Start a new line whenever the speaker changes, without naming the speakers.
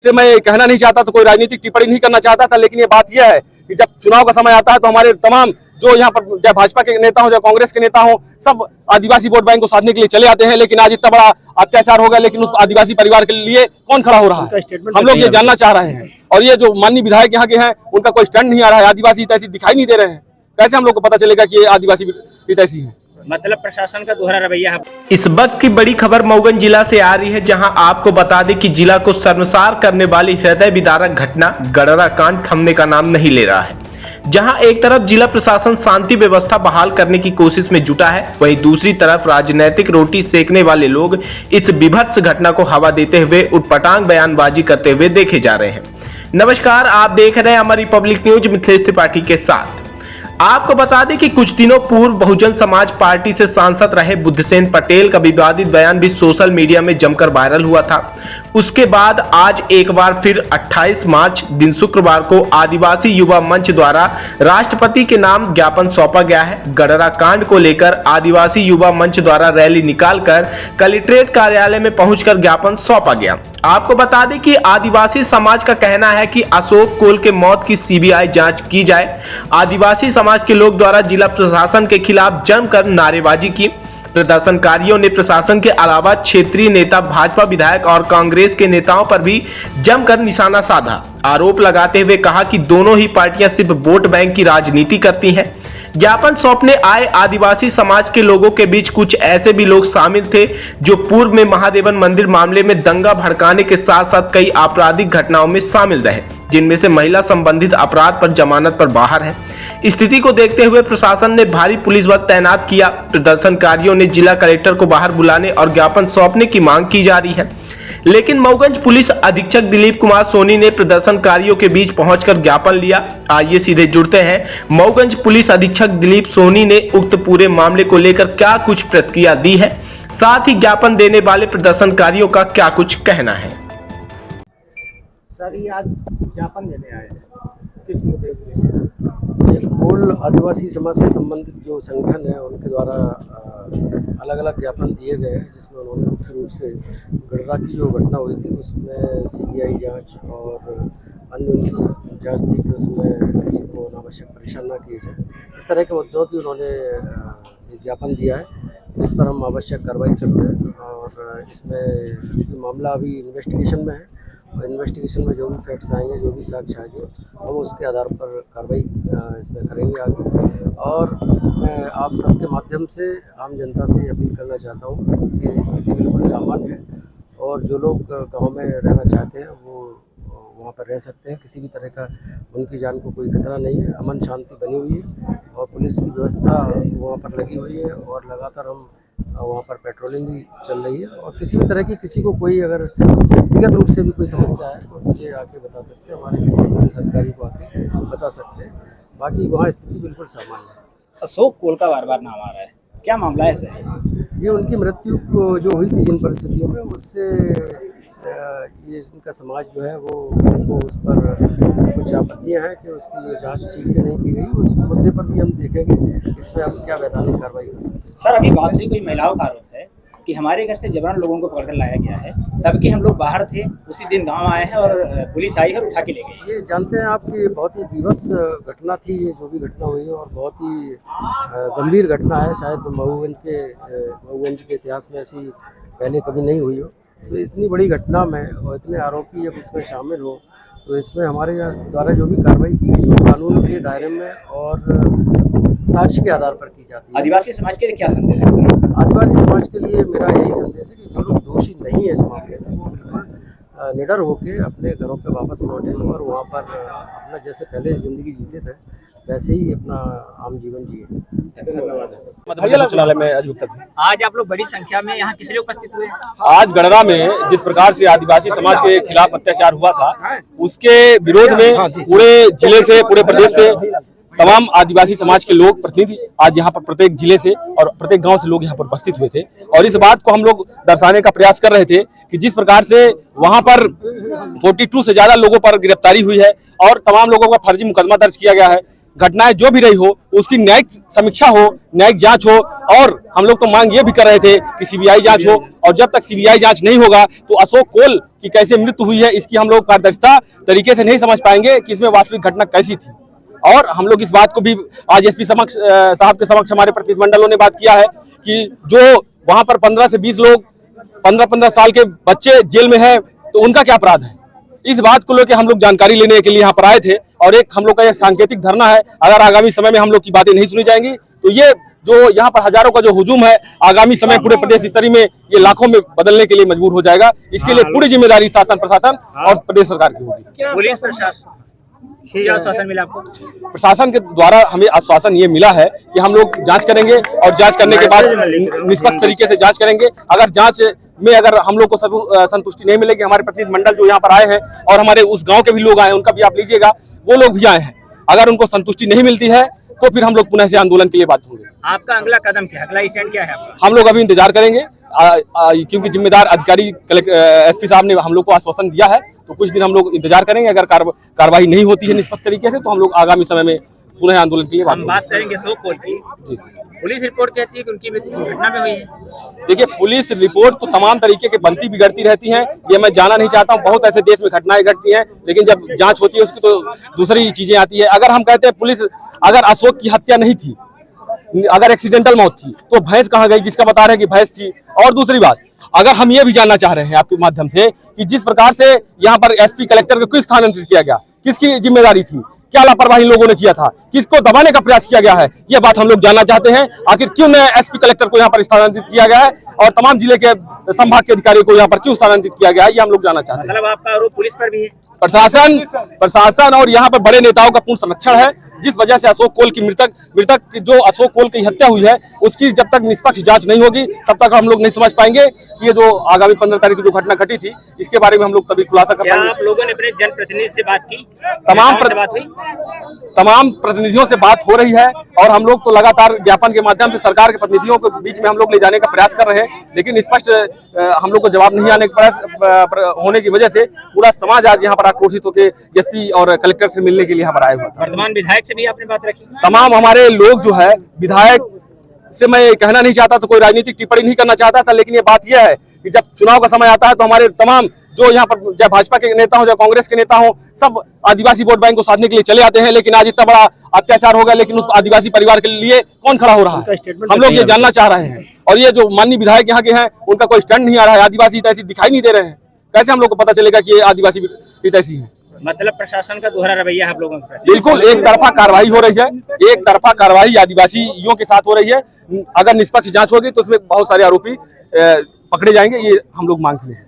से मैं कहना नहीं चाहता तो कोई राजनीतिक टिप्पणी नहीं करना चाहता था, लेकिन ये बात यह है कि जब चुनाव का समय आता है तो हमारे तमाम जो यहाँ पर चाहे भाजपा के नेता हो, चाहे कांग्रेस के नेता हो, सब आदिवासी वोट बैंक को साधने के लिए चले आते हैं। लेकिन आज इतना बड़ा अत्याचार हो गया, लेकिन उस आदिवासी परिवार के लिए कौन खड़ा हो रहा है, हम लोग ये जानना चाह रहे हैं। और ये जो माननीय विधायक यहाँ के हैं, उनका कोई स्टैंड नहीं आ रहा है। आदिवासी तैसी दिखाई नहीं दे रहे हैं, कैसे हम लोग को पता चलेगा कि ये आदिवासी तैसी है?
मतलब प्रशासन का दोहरा रवैया है।
इस वक्त की बड़ी खबर मऊगंज जिला से आ रही है, जहां आपको बता दें कि जिला को शर्मसार करने वाली हृदय विदारक घटना गडरा कांड थमने का नाम नहीं ले रहा है। जहां एक तरफ जिला प्रशासन शांति व्यवस्था बहाल करने की कोशिश में जुटा है, वहीं दूसरी तरफ राजनीतिक रोटी सेकने वाले लोग इस विभत्स घटना को हवा देते हुए उटपटांग बयानबाजी करते हुए देखे जा रहे हैं। नमस्कार, आप देख रहे हैं हमारी पब्लिक न्यूज मिथिलेश त्रिपाठी के साथ। आपको बता दें कि कुछ दिनों पूर्व बहुजन समाज पार्टी से सांसद रहे बुद्धसेन पटेल का विवादित बयान भी सोशल मीडिया में जमकर वायरल हुआ था। उसके बाद आज एक बार फिर 28 मार्च दिन शुक्रवार को आदिवासी युवा मंच द्वारा राष्ट्रपति के नाम ज्ञापन सौंपा गया है। गडरा कांड को लेकर आदिवासी युवा मंच द्वारा रैली निकालकर कलेक्ट्रेट कार्यालय में पहुंचकर ज्ञापन सौंपा गया। आपको बता दें कि आदिवासी समाज का कहना है कि अशोक कोल के मौत की सीबीआई जांच की जाए। आदिवासी समाज के लोग द्वारा जिला प्रशासन के खिलाफ जमकर नारेबाजी की। प्रदर्शनकारियों ने प्रशासन के अलावा क्षेत्रीय नेता, भाजपा विधायक और कांग्रेस के नेताओं पर भी जमकर निशाना साधा। आरोप लगाते हुए कहा कि दोनों ही पार्टियां सिर्फ वोट बैंक की राजनीति करती हैं। ज्ञापन सौंपने आए आदिवासी समाज के लोगों के बीच कुछ ऐसे भी लोग शामिल थे जो पूर्व में महादेवन मंदिर मामले में दंगा भड़काने के साथ साथ कई आपराधिक घटनाओं में शामिल रहे, जिनमें से महिला संबंधित अपराध पर जमानत पर बाहर है। स्थिति को देखते हुए प्रशासन ने भारी पुलिस बल तैनात किया। प्रदर्शनकारियों ने जिला कलेक्टर को बाहर बुलाने और ज्ञापन सौंपने की मांग की जा रही है, लेकिन मऊगंज पुलिस अधीक्षक दिलीप कुमार सोनी ने प्रदर्शनकारियों के बीच पहुंचकर ज्ञापन लिया। आइए सीधे जुड़ते हैं मऊगंज पुलिस अधीक्षक दिलीप सोनी ने उक्त पूरे मामले को लेकर क्या कुछ प्रतिक्रिया दी है, साथ ही ज्ञापन देने वाले प्रदर्शनकारियों का क्या कुछ कहना है।
सर, ये आज ज्ञापन देने आए हैं, किस मुद्दे के? कुल आदिवासी समाज से संबंधित जो संगठन है उनके द्वारा अलग अलग ज्ञापन दिए गए हैं, जिसमें उन्होंने मुख्य रूप से गडरा की जो घटना हुई थी उसमें सीबीआई जांच और अन्य उनकी जांच थी कि उसमें किसी को अनावश्यक परेशान ना किए जाए। इस तरह के मुद्दों की उन्होंने ज्ञापन दिया है, जिस पर हम आवश्यक कार्रवाई करते हैं। और इसमें चूँकि मामला अभी इन्वेस्टिगेशन में है, इन्वेस्टिगेशन में जो भी फैक्ट्स आएंगे, जो भी साक्ष्य आएंगे, हम उसके आधार पर कार्रवाई इसमें करेंगे आगे। और मैं आप सबके माध्यम से आम जनता से अपील करना चाहता हूँ कि स्थिति बिल्कुल सामान्य है और जो लोग गांव में रहना चाहते हैं वो वहाँ पर रह सकते हैं। किसी भी तरह का उनकी जान को कोई खतरा नहीं है। अमन शांति बनी हुई है और पुलिस की व्यवस्था वहाँ पर लगी हुई है और लगातार हम वहाँ पर पेट्रोलिंग भी चल रही है। और किसी भी तरह की किसी को कोई अगर व्यक्तिगत रूप से भी कोई समस्या है तो मुझे आके बता सकते हैं, हमारे किसी पुलिस अधिकारी को आके बता सकते हैं। बाकी वहाँ स्थिति बिल्कुल सामान्य है।
अशोक कोल का बार बार नाम आ रहा है, क्या मामला है सर?
ये उनकी मृत्यु जो हुई थी जिन परिस्थितियों में, उससे ये इनका समाज जो है वो उनको उस पर कुछ आपत्तियाँ हैं कि उसकी जो जांच ठीक से नहीं की गई। उस मुद्दे पर भी हम देखेंगे इसमें हम क्या वैधानिक कार्रवाई कर सकते हैं।
सर, अभी बात हुई कोई महिलाओं का आरोप है कि हमारे घर से जबरन लोगों को पकड़कर लाया गया है, तब कि हम लोग बाहर थे, उसी दिन गांव आए हैं और पुलिस आई है और उठा के ले गई।
ये जानते हैं आप कि बहुत ही विवश घटना थी ये, जो भी घटना हुई है, और बहुत ही गंभीर घटना है। शायद मऊगंज के इतिहास में ऐसी पहले कभी नहीं हुई हो। तो इतनी बड़ी घटना में और इतने आरोपी जब इसमें शामिल हो तो इसमें हमारे द्वारा जो भी कार्रवाई की गई वो कानून के दायरे में और साक्ष्य के आधार पर की जाती है।
आदिवासी समाज के लिए क्या संदेश है?
आदिवासी समाज के लिए मेरा यही संदेश है कि जो लोग दोषी नहीं है इस मामले में वो बिल्कुल निडर होकर अपने घरों पे वापस लौटे और वहाँ पर अपना जैसे पहले ज़िंदगी जीते थे वैसे ही अपना आम जीवन जिए।
आज आप लोग बड़ी संख्या में यहाँ किस लिए उपस्थित हुए?
आज गडरा में जिस प्रकार से आदिवासी समाज के खिलाफ अत्याचार हुआ था, उसके विरोध में पूरे जिले से, पूरे प्रदेश से तमाम आदिवासी समाज के लोग, प्रतिनिधि आज यहाँ पर प्रत्येक जिले से और प्रत्येक गांव से लोग यहाँ पर उपस्थित हुए थे। और इस बात को हम लोग दर्शाने का प्रयास कर रहे थे कि जिस प्रकार से वहाँ पर 42 से ज्यादा लोगों पर गिरफ्तारी हुई है और तमाम लोगों का फर्जी मुकदमा दर्ज किया गया है, घटनाएं जो भी रही हो उसकी न्यायिक समीक्षा हो, न्यायिक जांच हो। और हम लोग तो मांग ये भी कर रहे थे कि सीबीआई जांच हो, और जब तक सीबीआई जांच नहीं होगा तो अशोक कोल की कैसे मृत्यु हुई है इसकी हम लोग पारदर्शिता तरीके से नहीं समझ पाएंगे कि इसमें वास्तविक घटना कैसी थी। और हम लोग इस बात को भी आज एसपी साहब के समक्ष हमारे प्रतिनिधिमंडलों ने बात किया है कि जो वहां पर 15 से 20 लोग 15-15 साल के बच्चे जेल में हैं, तो उनका क्या अपराध है। इस बात को लेकर हम लोग जानकारी लेने के लिए यहाँ पर आए थे, और एक हम लोग का यह सांकेतिक धरना है। अगर आगामी समय में हम लोग की बातें नहीं सुनी जाएंगी तो ये जो यहाँ पर हजारों का जो हुजूम है आगामी समय पूरे प्रदेश स्तरीय में ये लाखों में बदलने के लिए मजबूर हो जाएगा। इसके लिए पूरी जिम्मेदारी शासन, प्रशासन और प्रदेश सरकार की होगी।
पुलिस प्रशासन क्या आश्वासन मिला आपको?
प्रशासन के द्वारा हमें आश्वासन ये मिला है कि हम लोग जांच करेंगे, और जांच करने के बाद निष्पक्ष तरीके से जांच करेंगे। अगर जांच में अगर हम लोग को संतुष्टि नहीं मिलेगी, हमारे प्रतिनिधिमंडल जो यहाँ पर आए हैं और हमारे उस गांव के भी लोग आए हैं, उनका भी आप लीजिएगा, वो लोग भी आए हैं, अगर उनको संतुष्टि नहीं मिलती है तो फिर हम लोग पुनः से आंदोलन के लिए बात होंगे।
आपका अगला कदम क्या, अगला स्टैंड क्या है आपका?
हम लोग अभी इंतजार करेंगे, क्योंकि जिम्मेदार अधिकारी एसपी साहब ने हम लोग को आश्वासन दिया है, तो कुछ दिन हम लोग इंतजार करेंगे। अगर कार्रवाई नहीं होती है निष्पक्ष तरीके से तो हम लोग आगामी समय में पुनः आंदोलन के लिए
हम बात करेंगे अशोक कोल की।
जी,
पुलिस रिपोर्ट कहती है कि उनकी मृत्यु दुर्घटना में हुई है।
देखिए, पुलिस रिपोर्ट तो तमाम तरीके की बनती बिगड़ती रहती है, ये मैं जाना नहीं चाहता हूँ। बहुत ऐसे देश में घटनाएं घटती हैं, लेकिन जब जांच होती है उसकी तो दूसरी चीजें आती है। अगर हम कहते हैं पुलिस, अगर अशोक की हत्या नहीं थी, अगर एक्सीडेंटल मौत थी, तो भैंस कहाँ गई जिसका बता रहे हैं कि भैंस थी। और दूसरी बात, अगर हम ये भी जानना चाह रहे हैं आपके माध्यम से कि जिस प्रकार से यहाँ पर एसपी कलेक्टर को किस स्थानांतरित किया गया, किसकी जिम्मेदारी थी, क्या लापरवाही लोगों ने किया था, किसको दबाने का प्रयास किया गया है, ये बात हम लोग जानना चाहते हैं। आखिर क्यों नए एसपी कलेक्टर को यहाँ पर स्थानांतरित किया गया है और तमाम जिले के संभाग के अधिकारियों को यहाँ पर क्यों स्थानांतरित किया गया है, ये हम लोग जानना चाहते हैं।
मतलब आपका आरोप पुलिस पर भी है?
प्रशासन और यहाँ पर बड़े नेताओं का पूर्ण संरक्षण है, जिस वजह से अशोक कोल की मृतक जो अशोक कोल की हत्या हुई है उसकी जब तक निष्पक्ष जांच नहीं होगी तब तक हम लोग नहीं समझ पाएंगे कि ये जो आगामी 15 तारीख की जो घटना घटी थी इसके बारे में हम लोग तभी खुलासा कर पाएंगे।
आप लोगों ने अपने जनप्रतिनिधि से बात की?
तमाम प्रतिनिधियों से बात हो रही है, और हम लोग तो लगातार ज्ञापन के माध्यम से सरकार के प्रतिनिधियों के बीच में हम लोग ले जाने का प्रयास कर रहे हैं, लेकिन स्पष्ट हम लोग को जवाब नहीं आने के होने की वजह से पूरा समाज आज यहाँ पर आक्रोशित होकर एसपी और कलेक्टर से मिलने के लिए यहाँ पर आए हुए।
वर्तमान विधायक से भी आपने बात रखी?
तमाम हमारे लोग जो है, विधायक से मैं कहना नहीं चाहता, तो कोई राजनीतिक टिप्पणी नहीं करना चाहता था, लेकिन ये बात यह है कि जब चुनाव का समय आता है तो हमारे तमाम जो यहाँ पर चाहे भाजपा के नेता हो चाहे कांग्रेस के नेता हो, सब आदिवासी वोट बैंक को साधने के लिए चले आते हैं। लेकिन आज इतना बड़ा अत्याचार हो गया, लेकिन उस आदिवासी परिवार के लिए कौन खड़ा हो रहा है, हम लोग ये जानना चाह रहे हैं। और ये जो माननीय विधायक यहाँ के हैं उनका कोई स्टैंड नहीं आ रहा है, आदिवासी ऐसी दिखाई नहीं दे रहे हैं, कैसे हम लोग को पता चलेगा कि ये आदिवासी ऐसी है।
मतलब प्रशासन का दोहरा रवैया आप लोगों का?
बिल्कुल एक तरफा कार्रवाई हो रही है, एक तरफा कार्रवाई आदिवासियों के साथ हो रही है। अगर निष्पक्ष जांच होगी तो उसमें बहुत सारे आरोपी पकड़े जाएंगे, ये हम लोग मांगते हैं।